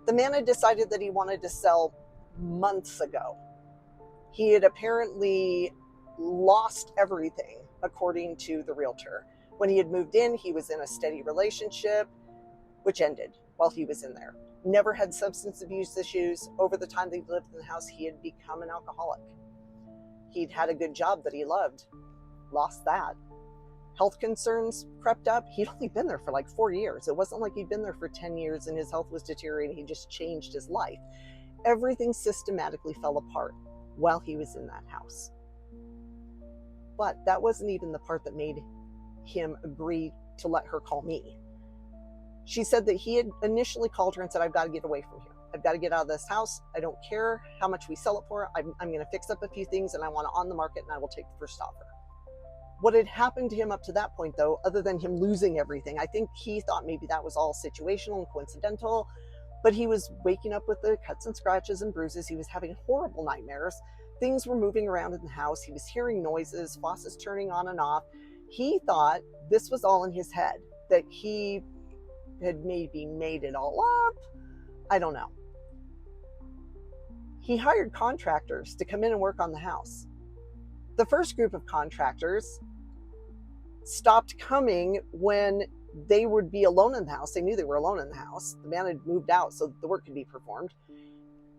The man had decided that he wanted to sell months ago. He had apparently lost everything, according to the realtor. When he had moved in, he was in a steady relationship, which ended while he was in there. Never had substance abuse issues. Over the time that he lived in the house, he had become an alcoholic. He'd had a good job that he loved, lost that. Health concerns crept up. He'd only been there for like 4 years. It wasn't like he'd been there for 10 years and his health was deteriorating. He just changed his life. Everything systematically fell apart while he was in that house. But that wasn't even the part that made him agree to let her call me. She said that he had initially called her and said, I've got to get away from here. I've got to get out of this house. I don't care how much we sell it for. I'm going to fix up a few things and I want it on the market and I will take the first offer. What had happened to him up to that point, though, other than him losing everything, I think he thought maybe that was all situational and coincidental, but he was waking up with the cuts and scratches and bruises. He was having horrible nightmares. Things were moving around in the house. He was hearing noises, faucets turning on and off. He thought this was all in his head, that he had maybe made it all up. I don't know. He hired contractors to come in and work on the house. The first group of contractors stopped coming when they would be alone in the house. They knew they were alone in the house. The man had moved out so the work could be performed.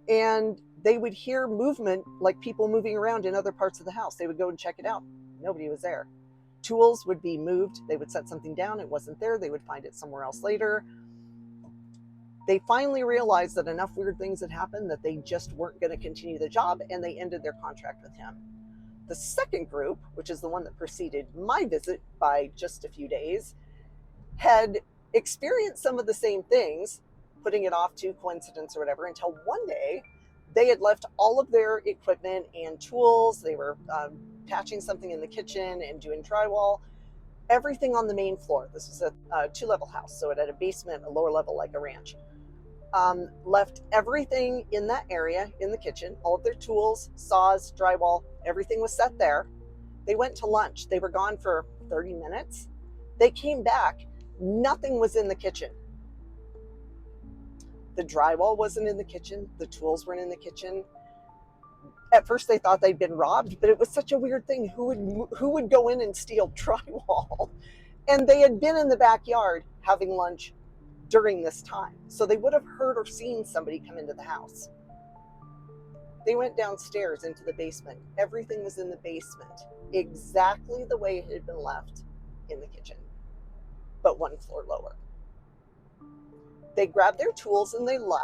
And they would hear movement, like people moving around in other parts of the house. They would go and check it out. Nobody was there. Tools would be moved. They would set something down. It wasn't there. They would find it somewhere else later. They finally realized that enough weird things had happened that they just weren't going to continue the job, and they ended their contract with him. The second group, which is the one that preceded my visit by just a few days, had experienced some of the same things, putting it off to coincidence or whatever, until one day they had left all of their equipment and tools. They were patching something in the kitchen and doing drywall, everything on the main floor. This was a two-level house, so it had a basement, a lower level like a ranch. Left everything in that area in the kitchen, all of their tools, saws, drywall, everything was set there. They went to lunch. They were gone for 30 minutes. They came back. Nothing was in the kitchen. The drywall wasn't in the kitchen. The tools weren't in the kitchen. At first they thought they'd been robbed, but it was such a weird thing. Who would go in and steal drywall? And they had been in the backyard having lunch during this time, so they would have heard or seen somebody come into the house. They went downstairs into the basement. Everything was in the basement, exactly the way it had been left in the kitchen, but one floor lower. They grabbed their tools and they left.